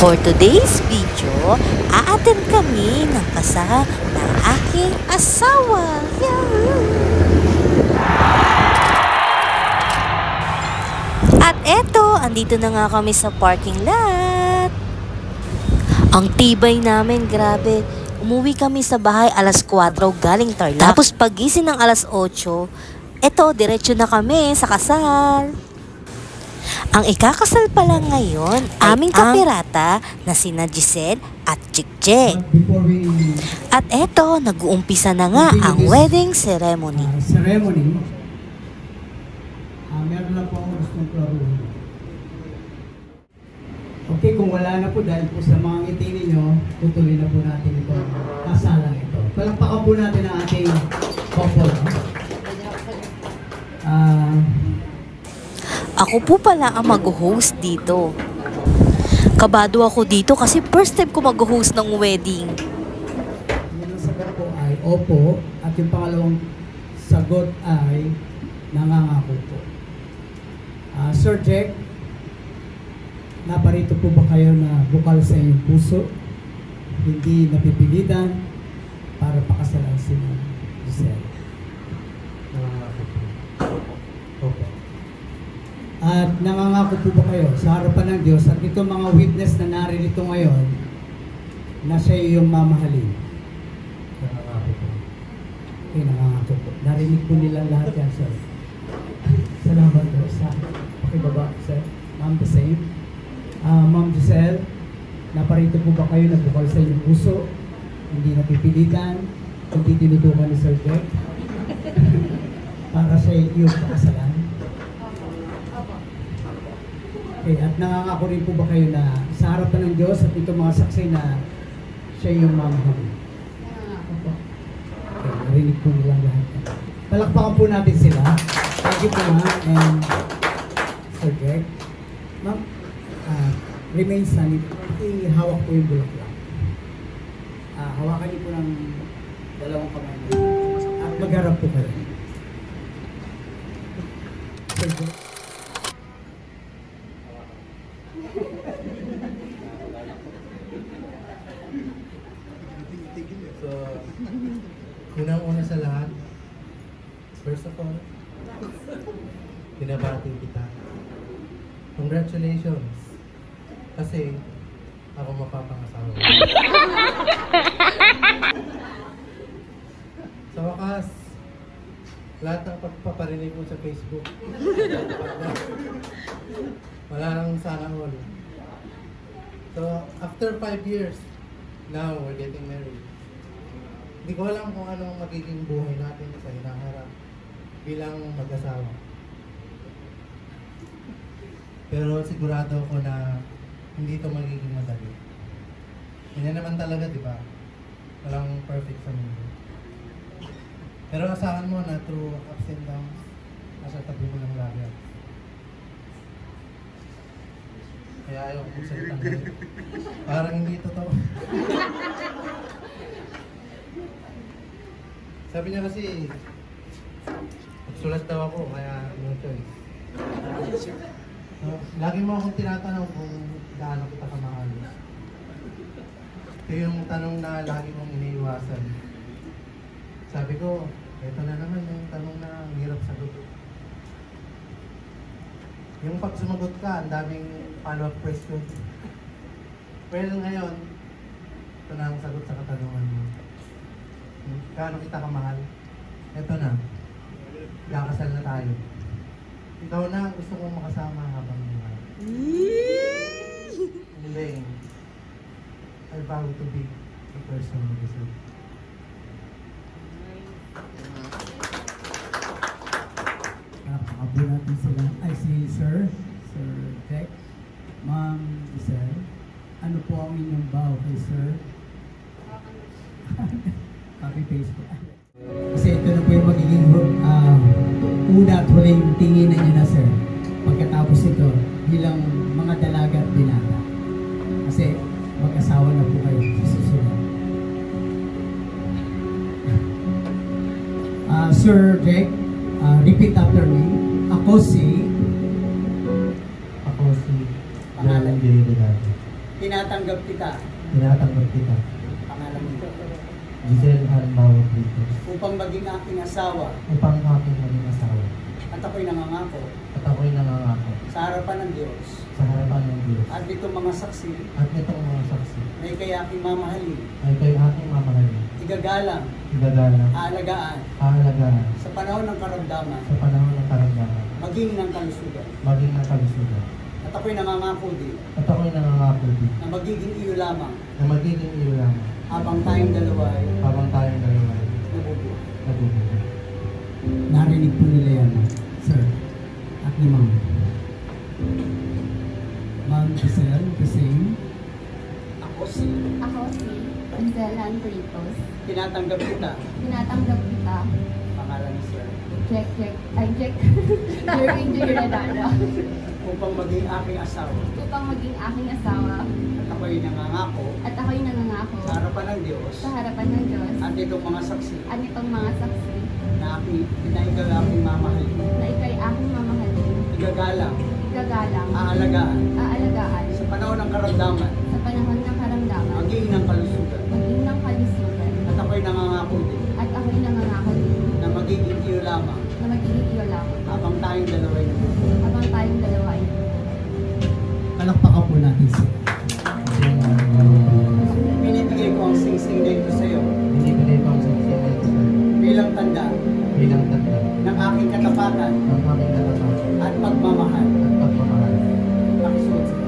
For today's video, aattend kami ng kasal ng aking asawa. At eto, andito na nga kami sa parking lot. Ang tibay namin, grabe. Umuwi kami sa bahay alas 4 galing Tarlac. Tapos pagising ng alas 8, eto, diretso na kami sa kasal. Ang ikakasal pala ngayon, aming kapirata na sina Giselle at Chikche. At eto, nag-uumpisa na nga ang wedding ceremony. Meron na po ako gustong klaruhin. Okay, kung wala na po dahil po sa mga ngiti ninyo, tutuloy na po natin ito. Kasalan ito. Palakpakan po natin ang ating couple. Ako po pala ang mag-host dito. Kabado ako dito kasi first time ko mag-host ng wedding. Yung sagot po ay opo at yung pangalawang sagot ay nangangako po. Sir Jack, naparito po ba kayo na bukal sa inyong puso, hindi napipilitan para pakasalan si Giselle? Nangangako po. Opo. At nangangako po ba kayo sa harapan ng Diyos at itong mga witness na naririto ngayon na siya yung mamahalin? Nangangako po. Okay, nangangako po. Narinig po nila lahat yan, sir. Salamat po sa pakibaba, sir. Ma'am, the same. Ma'am Giselle, naparito po ba kayo na bukal sa inyong puso, hindi napipilitan, hindi tinutukan ni Sir Jack para sa iyong pakasalan? Okay, at nangangako rin po ba kayo na sa harapan ng Diyos at itong mga saksi na siya yung mamahalin? Nangangako po. Okay, narinig po nilang lahat. Palakpakan po natin sila. Thank you po, ma'am, and Sir Jack. Ma'am, remain standing. Ihawak po yung bulaklak. Hawakan niyo po ng dalawang kamay at magharap po kayo. Sir Jack. So, unang-una sa lahat, first of all, binabati kita. Congratulations! Kasi ako mapapangasawa. Sa wakas, lahat ng pagpaparinig mo sa Facebook, wala nang sana all. So, after 5 years, now we're getting married. Hindi ko alam kung anong magiging buhay natin sa hinaharap bilang mag-asawa. Pero sigurado ako na hindi ito magiging madali. Ganyan naman talaga, di ba? Walang perfect sa mundo. Pero asahan mo na through ups and downs, nasa tabi mo ng lagi. Kaya ayaw ko magsalita ngayon. Parang hindi totoo. Sabi niya kasi, sulat daw ako, kaya no choice. So, lagi mo akong tinatanong kung gaano kita kamahal. Ito yung tanong na lagi mong iniiwasan. Sabi ko, ito na naman yung tanong na ang hirap sagot. Yung pag sumagot ka, ang daming follow-up question. Well, ngayon, ito na ang sagot sa katanungan mo. Gaano kita kamahal? Ito na. Kakasal na tayo. Ikaw na gusto kong makasama habang buhay. And then, I vow to be the person who deserves. Pakabo natin sila. Ay, si Sir Jack. Ma'am Giselle, ano po ang inyong vow kay Sir? Copy paste po. Kasi ito na po yung magiging una at huling tingin niyo na, sir. Pagkatapos ito, bilang mga dalaga at binata. Kasi mag-asawa na po kayo sa susunod. Sir Jack, repeat after me. Ako si Pangalan Jerry Rodado. Tinatanggap kita. Tinatanggap kita. Pangalan mo. Giselle Halimbawa Britos. Upang maging aking asawa. Upang aking maging asawa. At ako'y nangangako. At ako'y nangangako. Sa harapan ng Diyos. Sa harapan ng Diyos. At itong mga saksi. At itong mga saksi. Na ikay aking mamahalin. Ay kayo aking mamahalin. Igagalang. Igagalang. Aalagaan. Aalagaan. Sa panahon ng karamdaman. Sa panahon ng karamdaman. Maging ng kalusugan. Maging ng kalusugan. At ako'y nangangako din. At ako'y nangangako din. Na magiging iyo lamang. Na magiging iyo lamang. Habang tayong dalawa ay nabubuhay. Narinig po nila yan, sir. At ni ma'am. Ma'am Giselle, the same. Ako si Giselle Britos. Tinatanggap kita. Tinatanggap kita. Pangalan ni sir. Jack. Jerwin Giradana. Upang maging aking asawa. Upang maging aking asawa. At ako'y nangangako. At ako'y nangangako. Sa harapan ng Diyos. Sa harapan ng Diyos. At itong mga saksi. At itong mga saksi. Na ikaw aking mamahalin. Na ikay aking mamahalin. Igagalang. Aalagaan. Sa panahon ng karamdaman. Sa panahon ng karamdaman. Maging ng kalusugan. At ako'y nangangako din. Na magiging iyo lamang. Habang tayong dalawa'y nabubuhay. Palakpakan po natin sila. Binibigay ko ang sing-sing na ito sa'yo. Bilang tanda. Ng aking katapatan. At pagmamahal. Pakisuot sila.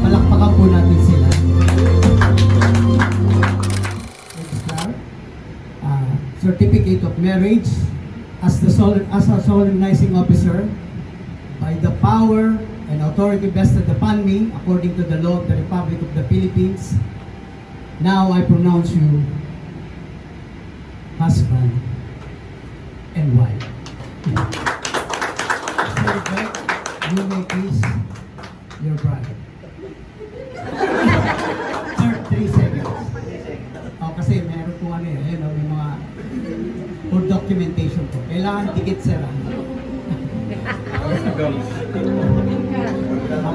Palakpakan po natin sila. Certificate of marriage as a solemnizing officer by the power and authority vested upon me according to the law of the Republic of the Philippines. Now I pronounce you husband and wife. You may kiss your bride. Sir, 3 seconds. Kasi meron po ano may mga for documentation po. Kailangan tikit, sir.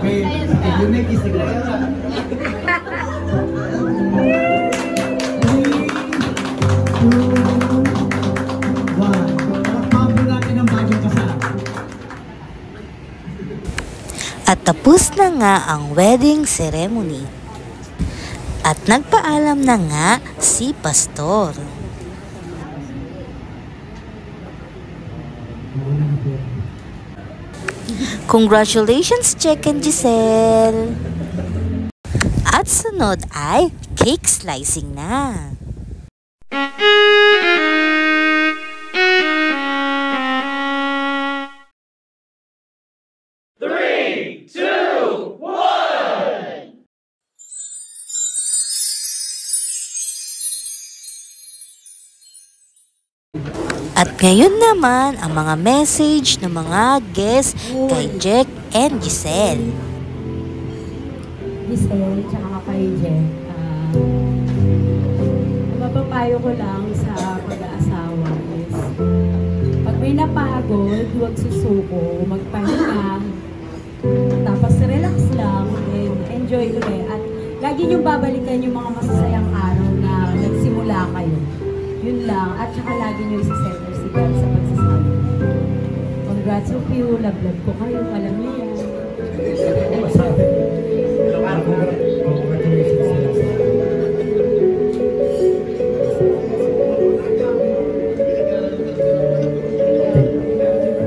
Okay, you may kiss the bride. 3, 2, 1. At tapos na nga ang wedding ceremony. At nagpaalam na nga si Pastor. Congratulations, Jack and Giselle! At sunod ay cake slicing na. At ngayon naman ang mga message ng mga guests kay Jack and Giselle. Giselle, tsaka kay Jack, mapapayo ko lang sa pag-aasawa is pag may napagod, huwag susuko, magpahinga, tapos relax lang and enjoy ulit. At lagi niyong babalikan yung mga masasayang araw na nagsimula kayo. Yun lang. At saka lagi nyo isa-center si God sa pagsasabi. Congrats of you. Love ko kayo. Alam niyo yan.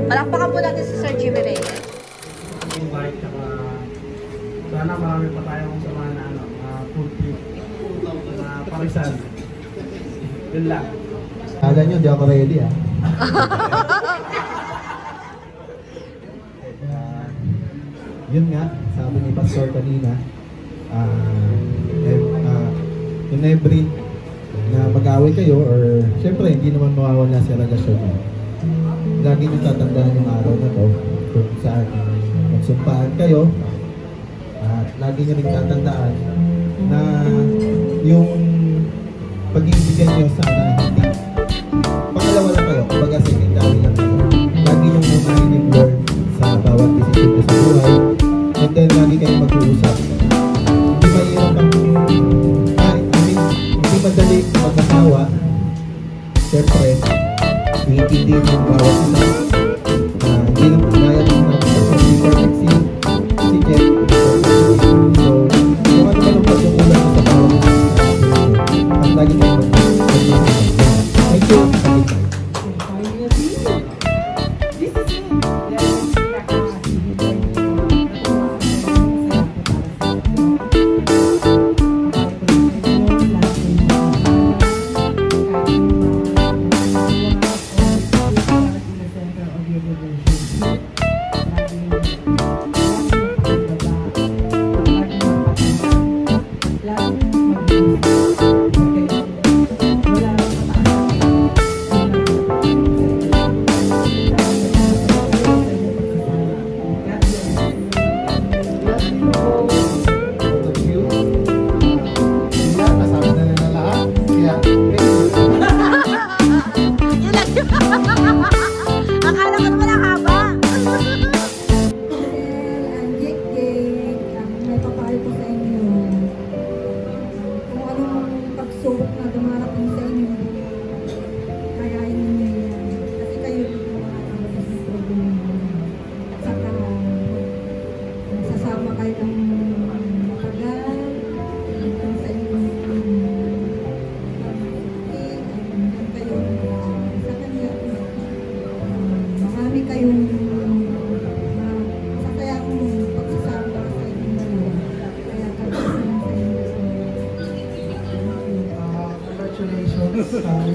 Palakpakan po natin si Sir Jimmy Reyes. Sana marami pa tayong sama na food trip. Parisan. Yun lang. Kala nyo, di ako ready yun nga, sabi ni Pastor kanina, in every na mag-away kayo or syempre hindi naman mawawala si relasyon mo. Lagi nyo tatandaan yung araw na to kung saan magsumpaan kayo at lagi nyo rin tatandaan na yung pag-iibigan nyo sana hindi pangalawa lang kayo, kumbaga secondary lang kayo. Lagi nyo munahin yung Lord sa bawat decision nyo sa buhay and then lagi kayong mag-uusap. Hindi mahirap hindi madali mag-asawa. Siyempre, iintindihin yung bawat isa. Hindi naman kaya din natin kasi perfect si Jen. So, kung ano man ang pagkukulang sa bawat isa at lagi kayong mag-uusap. Thank you.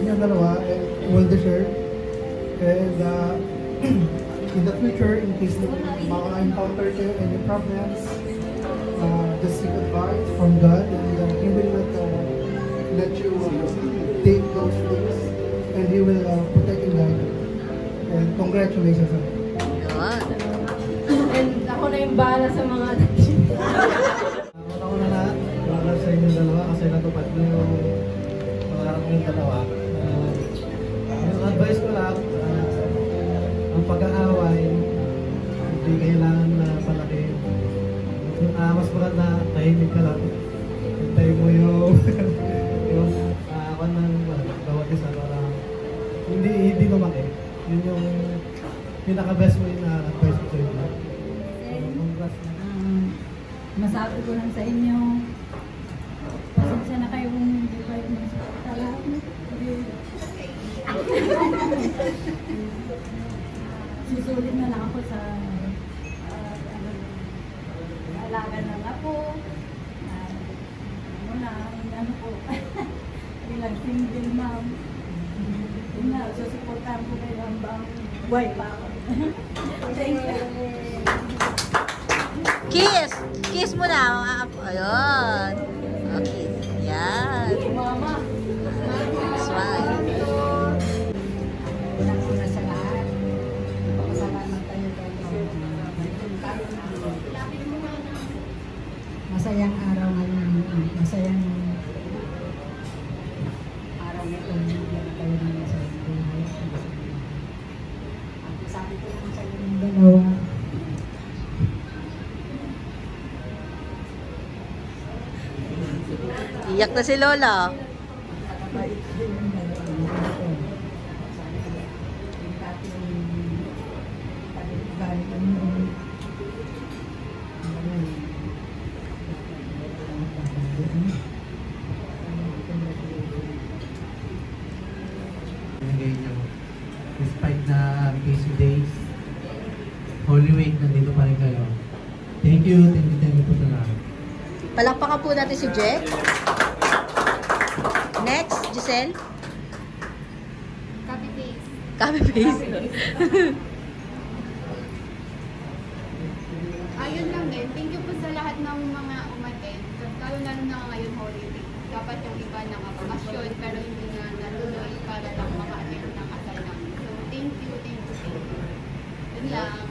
Yung dalawa, well deserved. And in the future, in case na maka-encounter kayo any problems, just seek advice from God and He will not let you take those things and He will protect and guide you. And congratulations on it. And ako na yung bahala sa mga Una lahat, congrats sa inyong dalawa kasi natupad mo yung pangarap ng dalawa. Yung advice ko lang, ang pag-aaway, hindi kailangan na palaki. Mas maganda, tahimik ka lang. Hintayin mo yung ng bawat isa para hindi lumaki. Yun yung pinaka-best way na advice ko sa inyo. Congrats na. masabi ko lang sa inyo, pasensya na kayo kung hindi kayo talaga. Susulit na lang ako sa alaga ng apo. Ano po, bilang single mom. Yun na, susuportahan ko kayo hambang buhay pa ako. Thank you. Kiss! Kiss mo na mga apo. Ayun. Okay. Yan. Mama. Smile. Una sa lahat, papasalamat tayo masayang araw ngayon, masayang araw na ito, tayo na sa buhay. Sabi ko lang sa inyong dalawa, Iyak na si Lola. Despite na busy days, Holy Week, nandito pa rin kayo. Thank you po sa lahat. Palakpakan po natin si Jack. Next, Giselle. Copy paste. Copy paste. Ayun lang din. Thank you po sa lahat ng mga umattend. Lalo na ngayon holiday. Dapat yung iba nakapakasyon pero hindi na natuloy para lang maka-attend ng kasal namin. So, thank you. Yun lang.